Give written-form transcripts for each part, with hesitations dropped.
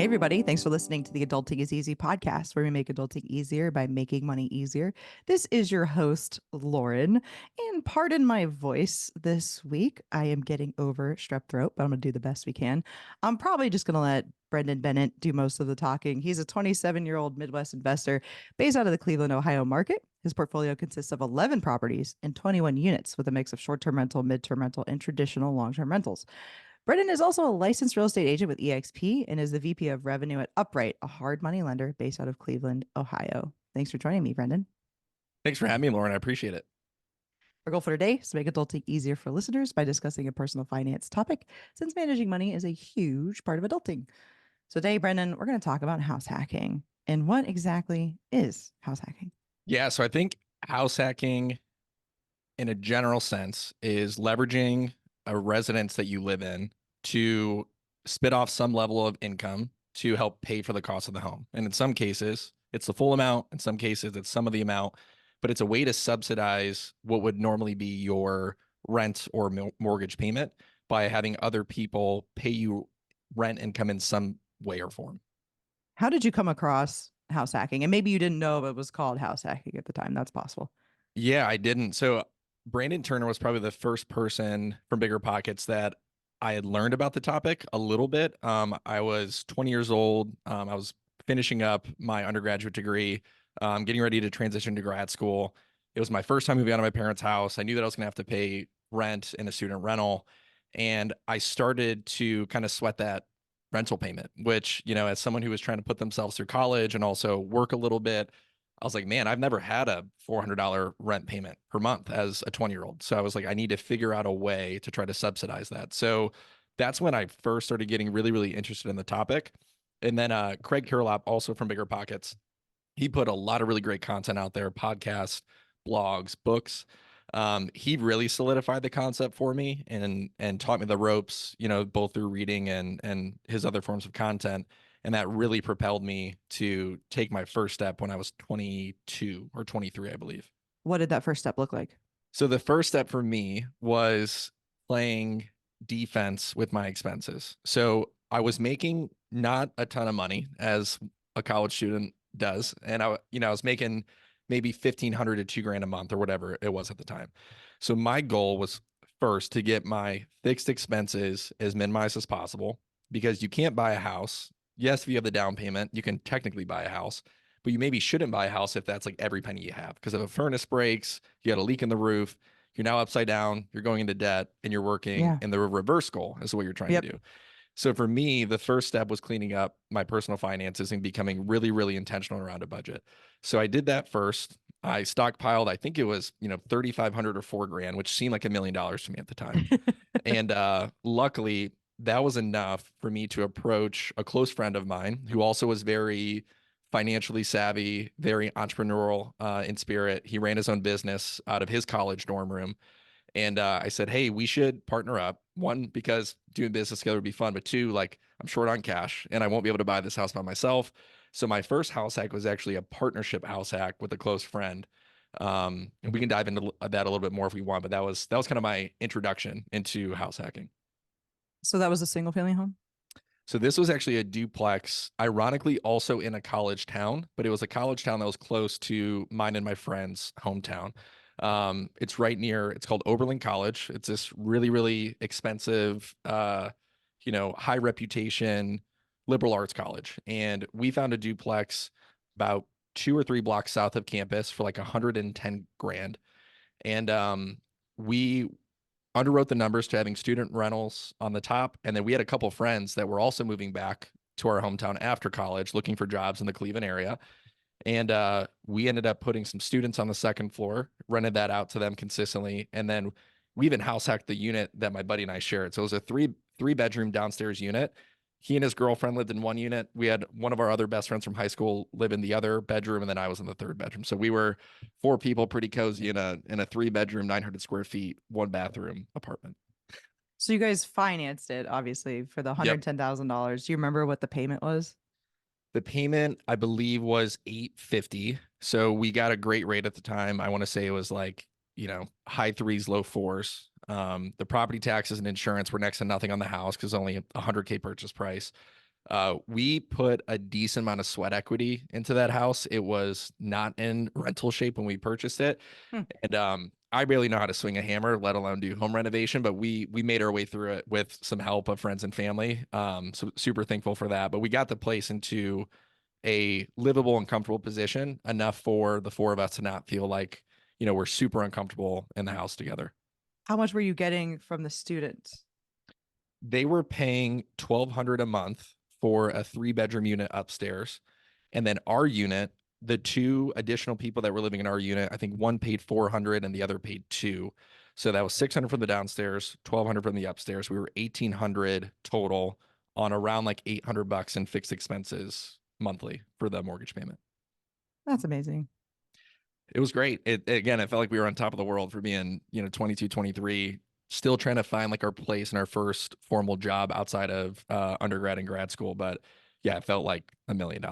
everybody. Thanks for listening to the Adulting is Easy podcast, where we make adulting easier by making money easier. This is your host, Lauren. And pardon my voice this week. I am getting over strep throat, but I'm going to do the best we can. I'm probably just going to let Brendan Bennett do most of the talking. He's a 27-year-old Midwest investor based out of the Cleveland, Ohio market. His portfolio consists of 11 properties and 21 units with a mix of short-term rental, mid-term rental, and traditional long-term rentals. Brendan is also a licensed real estate agent with EXP and is the VP of Revenue at Upright, a hard money lender based out of Cleveland, Ohio. Thanks for joining me, Brendan. Thanks for having me, Lauren. I appreciate it. Our goal for today is to make adulting easier for listeners by discussing a personal finance topic, since managing money is a huge part of adulting. So today, Brendan, we're going to talk about house hacking. And what exactly is house hacking? Yeah, so I think house hacking, in a general sense, is leveraging a residence that you live in to spit off some level of income to help pay for the cost of the home. And in some cases, it's the full amount. In some cases, it's some of the amount, but it's a way to subsidize what would normally be your rent or mortgage payment by having other people pay you rent income in some way or form. How did you come across house hacking? And maybe you didn't know it was called house hacking at the time. That's possible. Yeah, I didn't. So Brandon Turner was probably the first person from Bigger Pockets that I had learned about the topic a little bit. I was 20 years old. I was finishing up my undergraduate degree, getting ready to transition to grad school. It was my first time moving out of my parents' house. I knew that I was going to have to pay rent in a student rental. And I started to kind of sweat that rental payment, which, as someone who was trying to put themselves through college and also work a little bit, I was like, man, I've never had a $400 rent payment per month as a 20-year-old. So I was like, I need to figure out a way to try to subsidize that. So that's when I first started getting really, really interested in the topic. And then Craig Carolop, also from Bigger Pockets, he put a lot of really great content out there, podcasts, blogs, books. He really solidified the concept for me and taught me the ropes, both through reading and his other forms of content. And that really propelled me to take my first step when I was 22 or 23, I believe. What did that first step look like? So the first step for me was playing defense with my expenses. So I was making not a ton of money as a college student does. And I was making maybe 1,500 to $2,000 a month or whatever it was at the time. So my goal was first to get my fixed expenses as minimized as possible, because you can't buy a house. Yes, if you have the down payment, you can technically buy a house, but you maybe shouldn't buy a house if that's like every penny you have. Because if a furnace breaks, you got a leak in the roof, you're now upside down, you're going into debt, and you're working in the reverse goal is what you're trying to do. So for me, the first step was cleaning up my personal finances and becoming really, really intentional around a budget. So I did that first. I stockpiled, I think it was, 3,500 or $4,000, which seemed like $1 million to me at the time. And luckily, that was enough for me to approach a close friend of mine who also was very financially savvy, very entrepreneurial in spirit. He ran his own business out of his college dorm room. And I said, hey, we should partner up. One, because doing business together would be fun, but two, like I'm short on cash and I won't be able to buy this house by myself. So my first house hack was actually a partnership house hack with a close friend. And we can dive into that a little bit more if we want, but that was kind of my introduction into house hacking. So that was a single family home? So this was actually a duplex, ironically also in a college town, but it was a college town that was close to mine and my friend's hometown. It's right near, it's called Oberlin College. It's this really, really expensive, high reputation liberal arts college. And we found a duplex about 2 or 3 blocks south of campus for like 110 grand. And we underwrote the numbers to having student rentals on the top. And then we had a couple of friends that were also moving back to our hometown after college, looking for jobs in the Cleveland area. And we ended up putting some students on the second floor, rented that out to them consistently. And then we even house hacked the unit that my buddy and I shared. So it was a three bedroom downstairs unit. He and his girlfriend lived in one unit. We had one of our other best friends from high school live in the other bedroom, and then I was in the third bedroom. So we were 4 people, pretty cozy in a 3 bedroom, 900 square feet, 1 bathroom apartment. So you guys financed it, obviously, for the $110,000. Do you remember what the payment was? The payment, I believe, was $850. So we got a great rate at the time. I want to say it was like, high threes, low fours. The property taxes and insurance were next to nothing on the house because only $100K purchase price. We put a decent amount of sweat equity into that house. It was not in rental shape when we purchased it. Hmm. And I barely know how to swing a hammer, let alone do home renovation, but we made our way through it with some help of friends and family. So super thankful for that. But we got the place into a livable and comfortable position enough for the four of us to not feel like, we're super uncomfortable in the house together. How much were you getting from the students? They were paying 1,200 a month for a 3 bedroom unit upstairs. And then our unit, the two additional people that were living in our unit, I think one paid 400 and the other paid two. So that was 600 from the downstairs, 1,200 from the upstairs. We were 1,800 total on around like $800 in fixed expenses monthly for the mortgage payment. That's amazing. It was great. It again, I felt like we were on top of the world for being, 22, 23, still trying to find like our place in our first formal job outside of undergrad and grad school. But yeah, it felt like $1 million.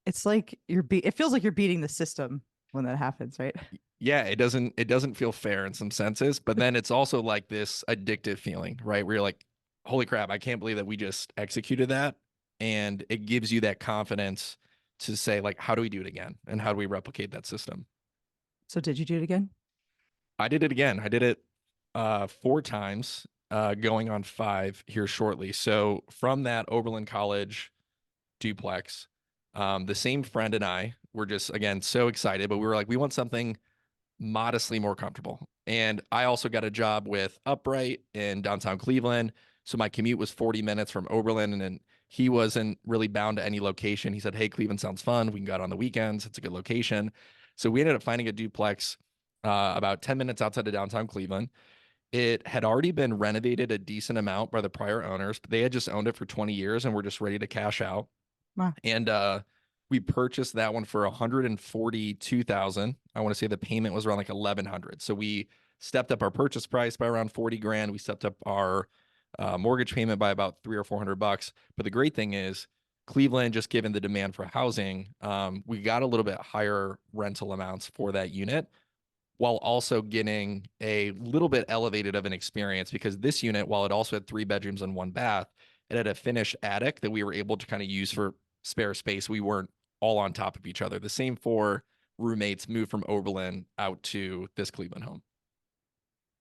It's like it feels like you're beating the system when that happens, right? Yeah, it doesn't feel fair in some senses, but then it's also like this addictive feeling, right? Where you're like, holy crap, I can't believe that we just executed that. And it gives you that confidence to say, like, how do we do it again? And how do we replicate that system? So did you do it again? I did it again. I did it 4 times, going on five here shortly. So from that Oberlin College duplex, the same friend and I were just again so excited, but we were like, we want something modestly more comfortable. And I also got a job with Upright in downtown Cleveland. So my commute was 40 minutes from Oberlin. And then he wasn't really bound to any location. He said, hey, Cleveland sounds fun. We can go out on the weekends. It's a good location. So we ended up finding a duplex about 10 minutes outside of downtown Cleveland. It had already been renovated a decent amount by the prior owners, but they had just owned it for 20 years and were just ready to cash out. Wow. And we purchased that one for 142,000. I want to say the payment was around like 1,100. So we stepped up our purchase price by around 40 grand. We stepped up our mortgage payment by about 300 or 400 bucks. But the great thing is, Cleveland, just given the demand for housing, we got a little bit higher rental amounts for that unit while also getting a little bit elevated of an experience because this unit, while it also had 3 bedrooms and 1 bath, it had a finished attic that we were able to kind of use for spare space. We weren't all on top of each other. The same four roommates moved from Oberlin out to this Cleveland home.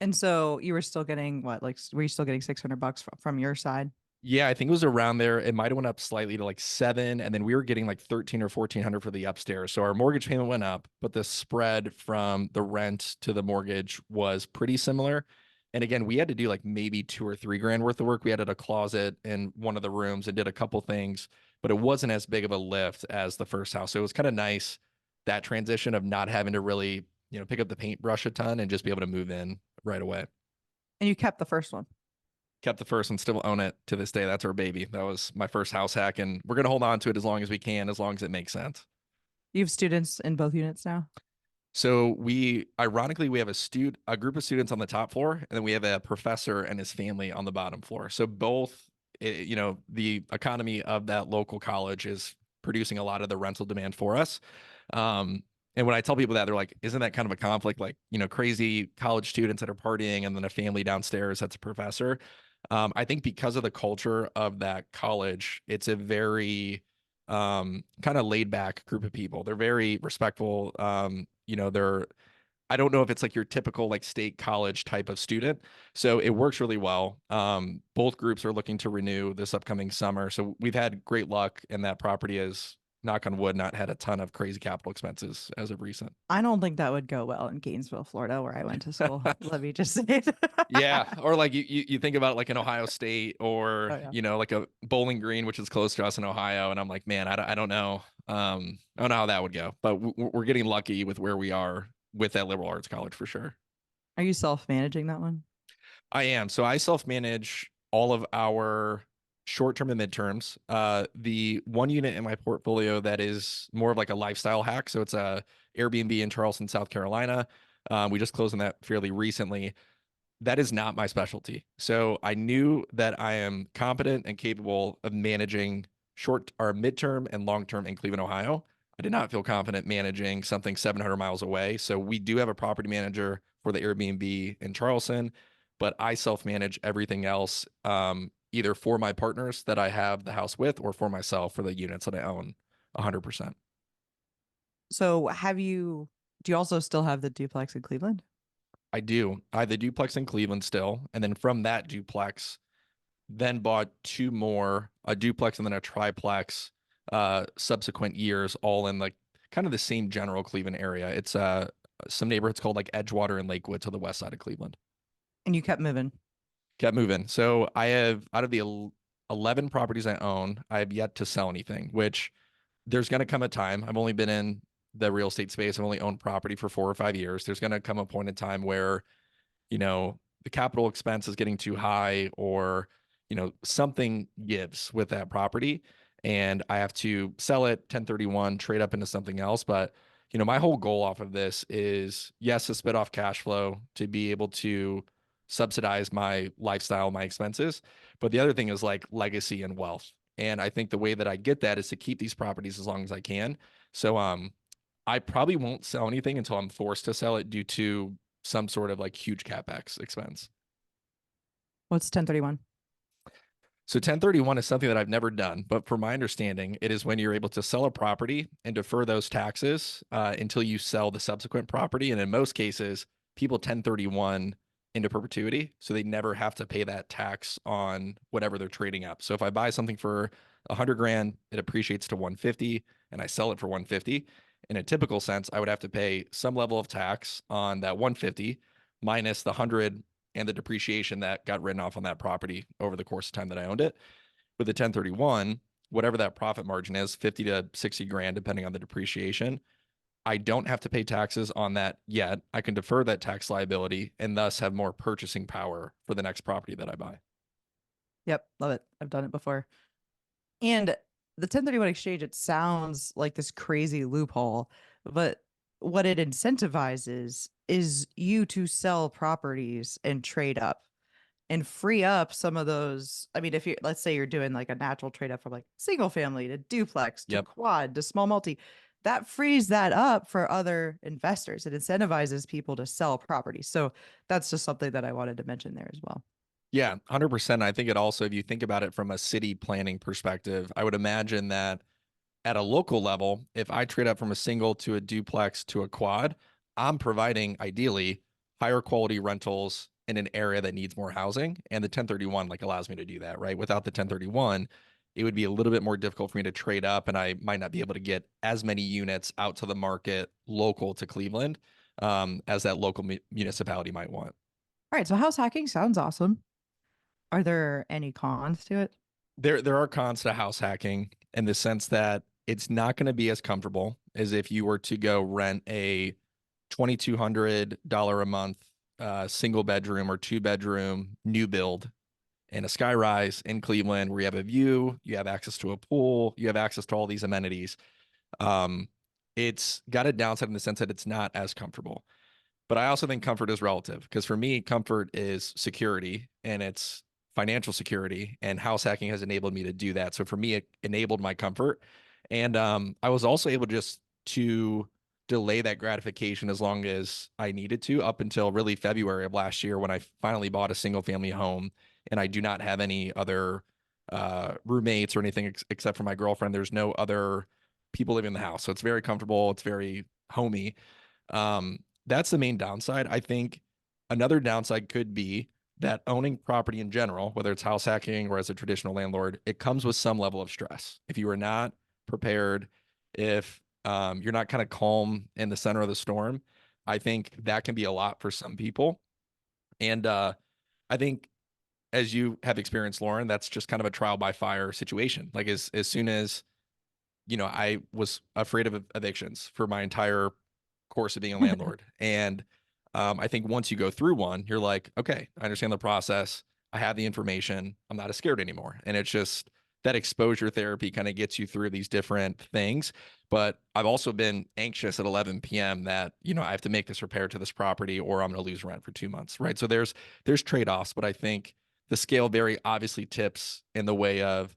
And so you were still getting what? Like, were you still getting $600 from your side? Yeah, I think it was around there. It might have went up slightly to like 7, and then we were getting like 13 or 1400 for the upstairs. So our mortgage payment went up, but the spread from the rent to the mortgage was pretty similar. And again, we had to do like maybe 2 or 3 grand worth of work. We added a closet in one of the rooms and did a couple things, but it wasn't as big of a lift as the first house. So it was kind of nice that transition of not having to really, pick up the paintbrush a ton and just be able to move in right away. And you kept the first one. Kept the first and still own it to this day. That's our baby. That was my first house hack, and we're gonna hold on to it as long as we can, as long as it makes sense. You have students in both units now? So ironically, we have a group of students on the top floor, and then we have a professor and his family on the bottom floor. So both, the economy of that local college is producing a lot of the rental demand for us. And when I tell people that, they're like, isn't that kind of a conflict? Like, crazy college students that are partying and then a family downstairs that's a professor. I think because of the culture of that college, it's a very kind of laid back group of people. They're very respectful. I don't know if it's like your typical like state college type of student. So it works really well. Both groups are looking to renew this upcoming summer. So we've had great luck, and that property has, knock on wood, not had a ton of crazy capital expenses as of recent. I don't think that would go well in Gainesville, Florida, where I went to school. Let me just say it. Yeah, or like you think about like an Ohio State or Oh yeah. like a Bowling Green, which is close to us in Ohio, and I'm like, man, I don't know, I don't know how that would go, but we're getting lucky with where we are with that liberal arts college for sure. Are you self-managing that one? I am. So I self-manage all of our short-term and midterms. The one unit in my portfolio that is more of like a lifestyle hack. So it's a Airbnb in Charleston, South Carolina. We just closed on that fairly recently. That is not my specialty. So I knew that I am competent and capable of managing short or midterm and long term in Cleveland, Ohio. I did not feel confident managing something 700 miles away. So we do have a property manager for the Airbnb in Charleston, but I self manage everything else, either for my partners that I have the house with or for myself for the units that I own 100%. So do you also still have the duplex in Cleveland? I do. I have the duplex in Cleveland still. And then from that duplex, then bought two more, a duplex and then a triplex, subsequent years, all in like kind of the same general Cleveland area. It's some neighborhoods called like Edgewater and Lakewood to the west side of Cleveland. And you kept moving. Kept moving. So I have out of the 11 properties I own, I have yet to sell anything, which there's going to come a time. I've only been in the real estate space. I've only owned property for 4 or 5 years. There's going to come a point in time where, the capital expense is getting too high or, something gives with that property and I have to sell it 1031, trade up into something else. But, my whole goal off of this is yes, to spit off cash flow to be able to subsidize my lifestyle, my expenses. But the other thing is like legacy and wealth. And I think the way that I get that is to keep these properties as long as I can. So, I probably won't sell anything until I'm forced to sell it due to some sort of like huge capex expense. What's 1031? So 1031 is something that I've never done, but from my understanding, it is when you're able to sell a property and defer those taxes until you sell the subsequent property. And in most cases, people 1031 into perpetuity, so they never have to pay that tax on whatever they're trading up. So if I buy something for 100 grand, it appreciates to 150, and I sell it for 150. In a typical sense, I would have to pay some level of tax on that 150 minus the 100 and the depreciation that got written off on that property over the course of time that I owned it. With the 1031, whatever that profit margin is, 50 to 60 grand, depending on the depreciation, I don't have to pay taxes on that yet. I can defer that tax liability and thus have more purchasing power for the next property that I buy. Yep, love it. I've done it before. And the 1031 exchange, it sounds like this crazy loophole, but what it incentivizes is you to sell properties and trade up and free up some of those. I mean, if you let's say you're doing like a natural trade up from like single family to duplex to Yep. quad to small multi, that frees that up for other investors. It incentivizes people to sell properties. So that's just something that I wanted to mention there as well. Yeah, 100%. I think it also, if you think about it from a city planning perspective, I would imagine that at a local level, if I trade up from a single to a duplex to a quad, I'm providing ideally higher quality rentals in an area that needs more housing. And the 1031 like allows me to do that, right? Without the 1031, it would be a little bit more difficult for me to trade up and I might not be able to get as many units out to the market local to Cleveland as that local municipality might want. All right, so house hacking sounds awesome. Are there any cons to it? There are cons to house hacking in the sense that it's not going to be as comfortable as if you were to go rent a $2,200 a month single bedroom or two bedroom new build in a sky rise in Cleveland where you have a view, you have access to a pool, you have access to all these amenities. Um, it's got a downside in the sense that it's not as comfortable. But I also think comfort is relative because for me, comfort is security and it's financial security. And house hacking has enabled me to do that. So for me, it enabled my comfort. And I was also able just to delay that gratification as long as I needed to up until really February of last year when I finally bought a single family home. And I do not have any other roommates or anything except for my girlfriend. There's no other people living in the house. So it's very comfortable. It's very homey. That's the main downside. I think another downside could be that owning property in general, whether it's house hacking or as a traditional landlord, it comes with some level of stress. If you are not prepared, if you're not kind of calm in the center of the storm, I think that can be a lot for some people. And I think as you have experienced, Lauren, that's just kind of a trial by fire situation. Like as soon as I was afraid of evictions for my entire course of being a landlord. And I think once you go through one, you're like, okay, I understand the process. I have the information. I'm not as scared anymore. And it's just that exposure therapy kind of gets you through these different things. But I've also been anxious at 11 p.m. that, I have to make this repair to this property or I'm going to lose rent for 2 months. Right. So there's trade-offs, but I think the scale very obviously tips in the way of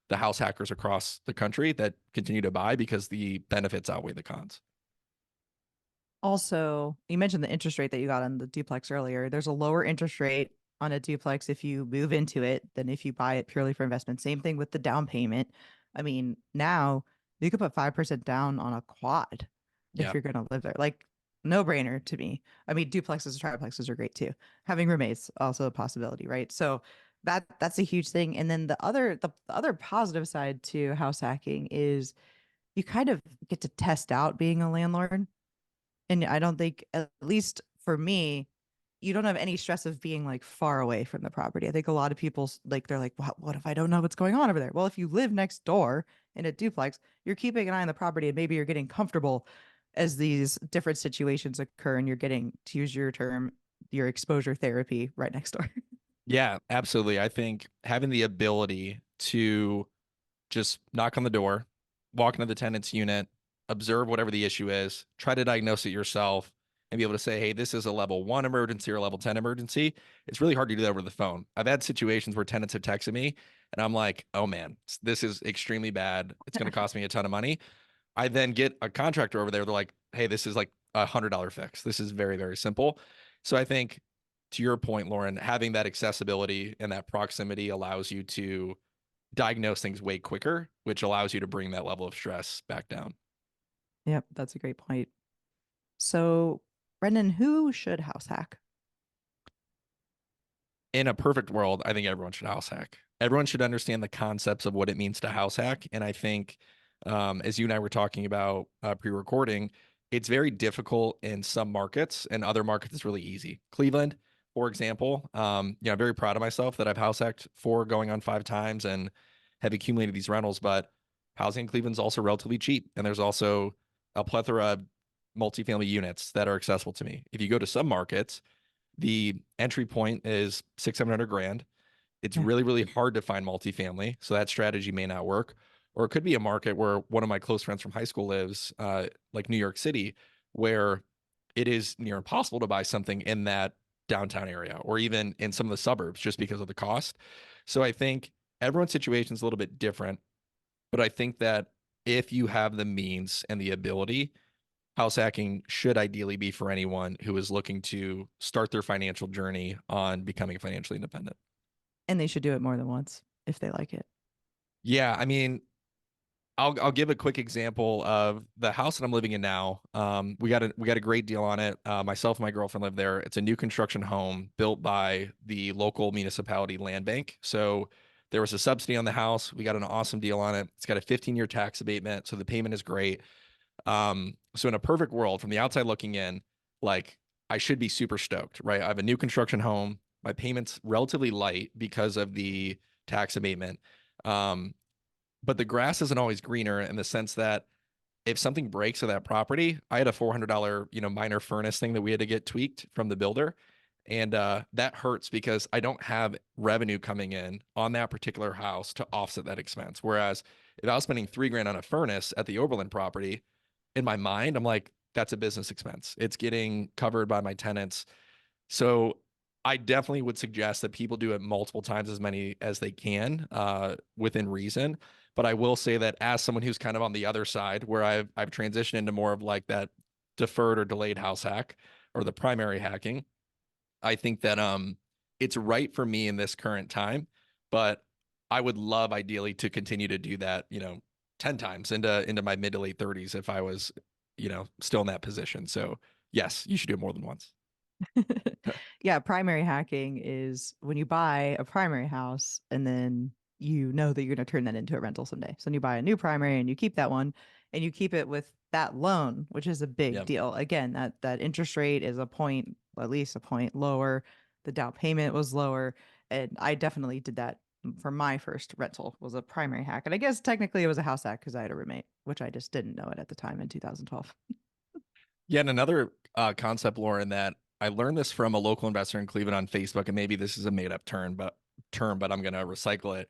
the house hackers across the country that continue to buy because the benefits outweigh the cons. Also, you mentioned the interest rate that you got on the duplex earlier. There's a lower interest rate on a duplex if you move into it than if you buy it purely for investment. Same thing with the down payment. I mean, now you could put 5% down on a quad if Yeah. you're going to live there. Like, no brainer to me. I mean, duplexes, triplexes are great too. Having roommates also a possibility, right? So that's a huge thing. And then the other positive side to house hacking is you kind of get to test out being a landlord. And I don't think, at least for me, you don't have any stress of being like far away from the property. I think a lot of people like they're like, what if I don't know what's going on over there? Well, if you live next door in a duplex, you're keeping an eye on the property and maybe you're getting comfortable as these different situations occur and you're getting, to use your term, your exposure therapy right next door. Yeah, absolutely. I think having the ability to just knock on the door, walk into the tenant's unit, observe whatever the issue is, try to diagnose it yourself, and be able to say, hey, this is a level 1 emergency or a level 10 emergency. It's really hard to do that over the phone. I've had situations where tenants have texted me, and I'm like, oh man, this is extremely bad. It's going to cost me a ton of money. I then get a contractor over there. They're like, hey, this is like $100 fix. This is very, very simple. So I think to your point, Lauren, having that accessibility and that proximity allows you to diagnose things way quicker, which allows you to bring that level of stress back down. Yep, that's a great point. So, Brendan, who should house hack? In a perfect world, I think everyone should house hack. Everyone should understand the concepts of what it means to house hack. And I think, as you and I were talking about pre-recording, it's very difficult in some markets, and other markets it's really easy. Cleveland, for example, I'm very proud of myself that I've house hacked 4 going on 5 times and have accumulated these rentals. But housing in Cleveland's also relatively cheap, and there's also a plethora of multifamily units that are accessible to me. If you go to some markets, the entry point is 600-700 grand. It's Yeah. really, really hard to find multifamily, so that strategy may not work. Or it could be a market where one of my close friends from high school lives, like New York City, where it is near impossible to buy something in that downtown area or even in some of the suburbs just because of the cost. So I think everyone's situation is a little bit different, but I think that if you have the means and the ability, house hacking should ideally be for anyone who is looking to start their financial journey on becoming financially independent. And they should do it more than once if they like it. Yeah, I mean, I'll give a quick example of the house that I'm living in now. We got a great deal on it. Myself and my girlfriend live there. It's a new construction home built by the local municipality land bank. So there was a subsidy on the house. We got an awesome deal on it. It's got a 15-year tax abatement, so the payment is great. So in a perfect world, from the outside looking in, like I should be super stoked, right? I have a new construction home. My payment's relatively light because of the tax abatement. Um, but the grass isn't always greener in the sense that if something breaks to that property, I had a $400, minor furnace thing that we had to get tweaked from the builder. And that hurts because I don't have revenue coming in on that particular house to offset that expense. Whereas if I was spending 3 grand on a furnace at the Oberlin property, in my mind, I'm like, that's a business expense. It's getting covered by my tenants. So I definitely would suggest that people do it multiple times, as many as they can, within reason. But I will say that as someone who's kind of on the other side, where I've transitioned into more of like that deferred or delayed house hack or the primary hacking, I think that it's right for me in this current time. But I would love ideally to continue to do that, 10 times into my mid to late 30s if I was, still in that position. So yes, you should do it more than once. Yeah, primary hacking is when you buy a primary house and then you know that you're going to turn that into a rental someday. So when you buy a new primary and you keep that one and you keep it with that loan, which is a big Yeah. deal. Again, that interest rate is a point, at least a point lower. The down payment was lower. And I definitely did that for my first rental was a primary hack. And I guess technically it was a house hack because I had a roommate, which I just didn't know it at the time in 2012. Yeah, and another concept, Lauren, that I learned this from a local investor in Cleveland on Facebook, and maybe this is a made up term, but I'm gonna recycle it.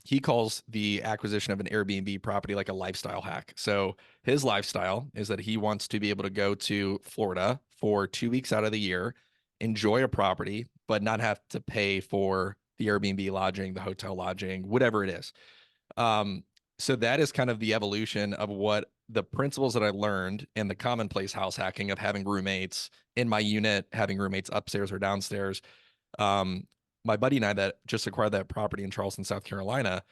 He calls the acquisition of an Airbnb property like a lifestyle hack. So his lifestyle is that he wants to be able to go to Florida for 2 weeks out of the year, enjoy a property, but not have to pay for the Airbnb lodging, the hotel lodging, whatever it is. Um, so that is kind of the evolution of what the principles that I learned in the commonplace house hacking of having roommates in my unit, having roommates upstairs or downstairs. Um, my buddy and I that just acquired that property in Charleston, South Carolina,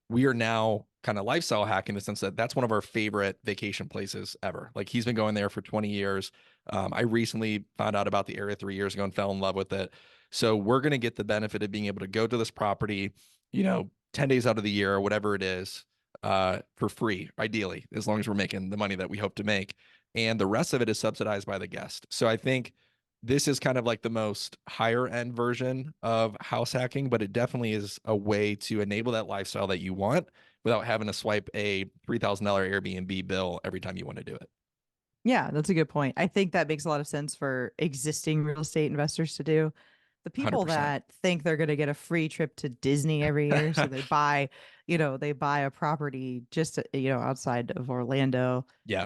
we are now kind of lifestyle hacking in the sense that that's one of our favorite vacation places ever. Like he's been going there for 20 years. I recently found out about the area 3 years ago and fell in love with it. So we're going to get the benefit of being able to go to this property, 10 days out of the year or whatever it is, for free, ideally, as long as we're making the money that we hope to make. And the rest of it is subsidized by the guest. So I think this is kind of like the most higher end version of house hacking, but it definitely is a way to enable that lifestyle that you want without having to swipe a $3,000 Airbnb bill every time you want to do it. Yeah, that's a good point. I think that makes a lot of sense for existing real estate investors to do. The people 100%. that think they're going to get a free trip to Disney every year, so they buy a property just outside of Orlando. Yeah,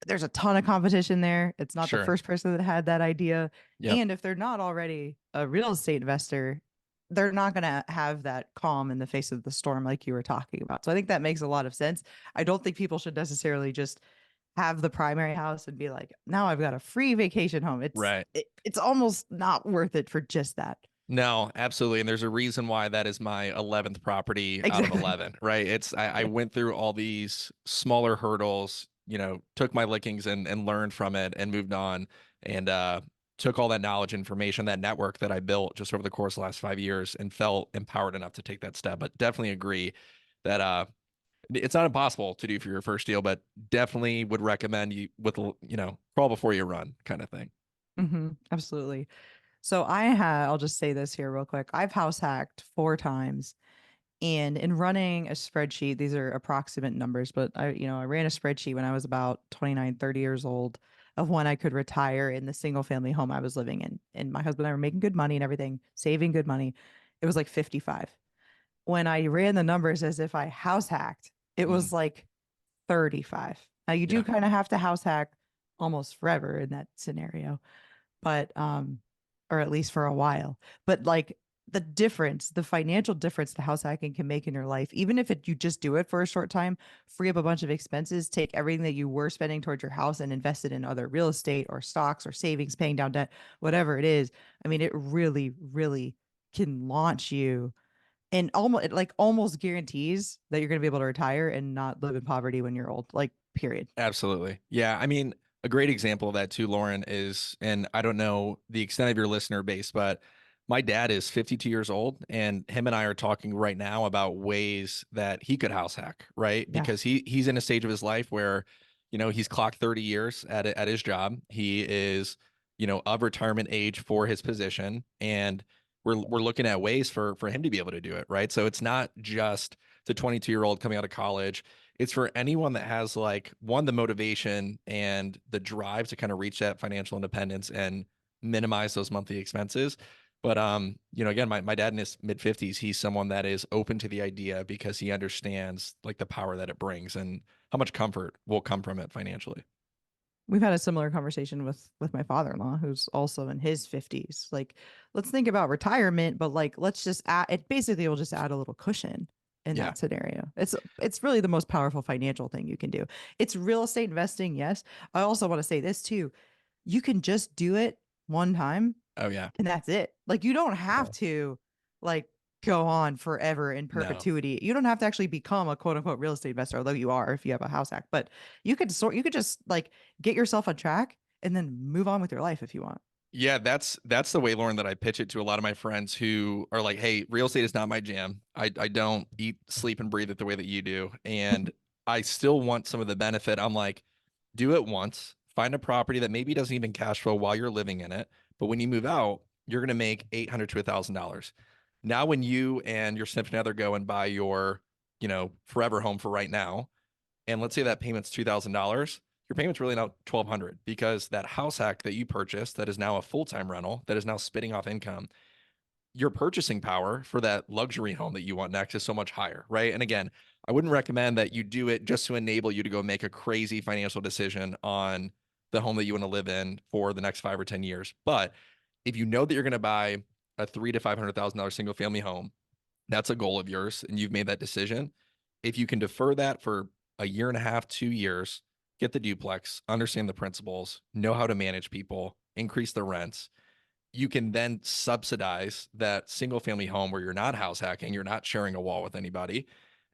There's a ton of competition there. It's not the sure. first person that had that idea. Yep. And if they're not already a real estate investor, they're not going to have that calm in the face of the storm like you were talking about. So I think that makes a lot of sense. I don't think people should necessarily just have the primary house and be like, now I've got a free vacation home. Right. It's almost not worth it for just that. No, absolutely. And there's a reason why that is my 11th property out of Exactly. 11, right? I Yeah. went through all these smaller hurdles, took my lickings and learned from it and moved on and took all that knowledge, information, that network that I built just over the course of the last 5 years and felt empowered enough to take that step. But definitely agree that it's not impossible to do for your first deal, but definitely would recommend you with, crawl before you run kind of thing. Absolutely. So I'll just say this here real quick. I've house hacked 4 times. And in running a spreadsheet, these are approximate numbers, but I ran a spreadsheet when I was about 29, 30 years old of when I could retire in the single family home I was living in. And my husband and I were making good money and everything, saving good money. It was like 55. When I ran the numbers as if I house hacked, it Mm, was like 35. Now you do yeah, kind of have to house hack almost forever in that scenario, but or at least for a while. But like the financial difference the house hacking can make in your life, even if you just do it for a short time, free up a bunch of expenses, take everything that you were spending towards your house and invest it in other real estate or stocks or savings, paying down debt, whatever it is. I mean, it really, really can launch you and almost guarantees that you're going to be able to retire and not live in poverty when you're old. Like, period. absolutely. Yeah. I mean, a great example of that too, Lauren, is, and I don't know the extent of your listener base, but my dad is 52 years old and him and I are talking right now about ways that he could house hack, right? Yeah. Because he's in a stage of his life where, he's clocked 30 years at his job. He is, of retirement age for his position. And we're looking at ways for him to be able to do it, right? So it's not just the 22-year-old coming out of college. It's for anyone that has like one, the motivation and the drive to kind of reach that financial independence and minimize those monthly expenses. But again, my dad in his mid 50s, he's someone that is open to the idea because he understands like the power that it brings and how much comfort will come from it financially. We've had a similar conversation with my father-in-law who's also in his 50s. Like, let's think about retirement, but like let's just add it basically will just add a little cushion in Yeah. that scenario. It's really the most powerful financial thing you can do. It's real estate investing, yes. I also want to say this too. You can just do it one time Oh yeah. and that's it. Like you don't have Yeah. to like go on forever in No. perpetuity. You don't have to actually become a quote unquote real estate investor, although you are if you have a house hack. But you could just like get yourself on track and then move on with your life if you want. Yeah, that's the way, Lauren, that I pitch it to a lot of my friends who are like, "Hey, real estate is not my jam. I don't eat, sleep, and breathe it the way that you do, and I still want some of the benefit." I'm like, do it once, find a property that maybe doesn't even cash flow while you're living in it, but when you move out, you're gonna make $800 to $1,000. Now, when you and your significant other go and buy your, forever home for right now, and let's say that payment's $2,000, your payment's really now 1,200 because that house hack that you purchased that is now a full-time rental that is now spitting off income, your purchasing power for that luxury home that you want next is so much higher, right? And again, I wouldn't recommend that you do it just to enable you to go make a crazy financial decision on the home that you want to live in for the next 5 or 10 years. But if you know that you're going to buy a $300,000 to $500,000 single family home, that's a goal of yours, and you've made that decision. If you can defer that for a year and a half, 2 years, get the duplex, understand the principles, know how to manage people, increase the rents, you can then subsidize that single family home where you're not house hacking, you're not sharing a wall with anybody,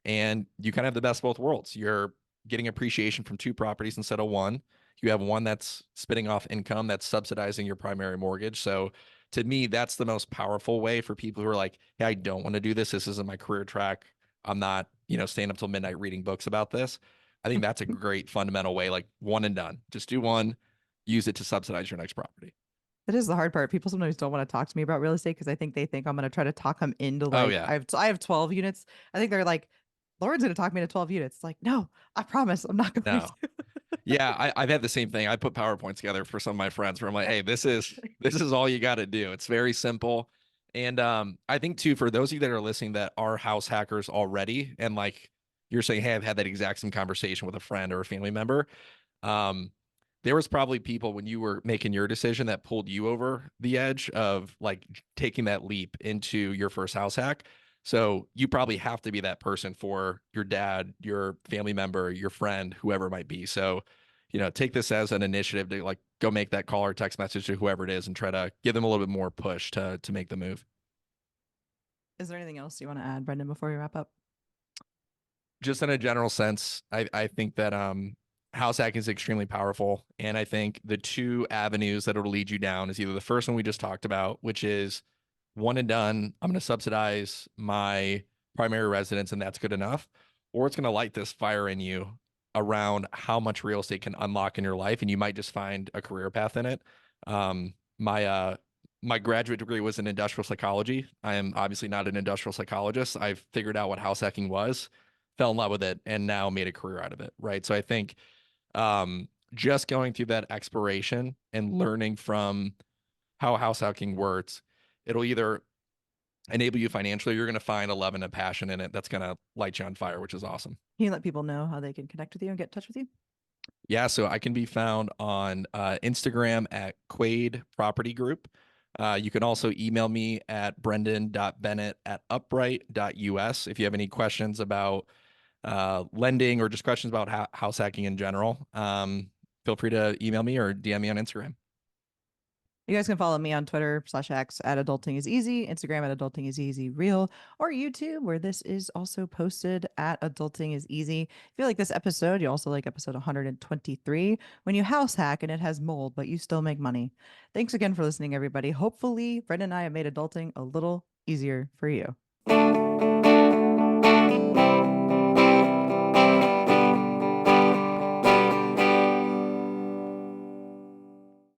and you kind of have the best of both worlds. You're getting appreciation from two properties instead of one. You have one that's spitting off income that's subsidizing your primary mortgage. So to me, that's the most powerful way for people who are like, hey, I don't want to do this. This isn't my career track. I'm not, staying up till midnight reading books about this. I think that's a great fundamental way, like one and done. Just do one, use it to subsidize your next property. That is the hard part. People sometimes don't want to talk to me about real estate because I think they think I'm going to try to talk them into Oh like yeah. I have 12 units. I think they're like, Lauren's going to talk me into 12 units. It's like, no, I promise I'm not going No. to. Yeah, I've had the same thing. I put PowerPoints together for some of my friends where I'm like, hey, this is all you got to do. It's very simple. And I think too, for those of you that are listening that are house hackers already, and like you're saying, hey, I've had that exact same conversation with a friend or a family member. Um, there was probably people when you were making your decision that pulled you over the edge of like taking that leap into your first house hack. So you probably have to be that person for your dad, your family member, your friend, whoever it might be. So, take this as an initiative to like go make that call or text message to whoever it is and try to give them a little bit more push to make the move. Is there anything else you want to add, Brendan, before we wrap up? Just in a general sense, I think that house hacking is extremely powerful. And I think the two avenues that it'll lead you down is either the first one we just talked about, which is one and done. I'm going to subsidize my primary residence, and that's good enough. Or it's going to light this fire in you around how much real estate can unlock in your life, and you might just find a career path in it. My graduate degree was in industrial psychology. I am obviously not an industrial psychologist. I've figured out what house hacking was, fell in love with it, and now made a career out of it. Right. So I think just going through that exploration and learning from how house hacking works, it'll either enable you financially, you're going to find a love and a passion in it that's going to light you on fire, which is awesome. Can you let people know how they can connect with you and get in touch with you? Yeah, so I can be found on Instagram at Quade Property Group. You can also email me at brendan.bennett@upright.us if you have any questions about lending or just questions about house hacking in general. Feel free to email me or DM me on Instagram. You guys can follow me on Twitter/X at Adulting is Easy, Instagram at Adulting is Easy Real, or YouTube, where this is also posted at Adulting is Easy. If you like this episode, you also like episode 123 when you house hack and it has mold, but you still make money. Thanks again for listening, everybody. Hopefully, Brendan and I have made adulting a little easier for you.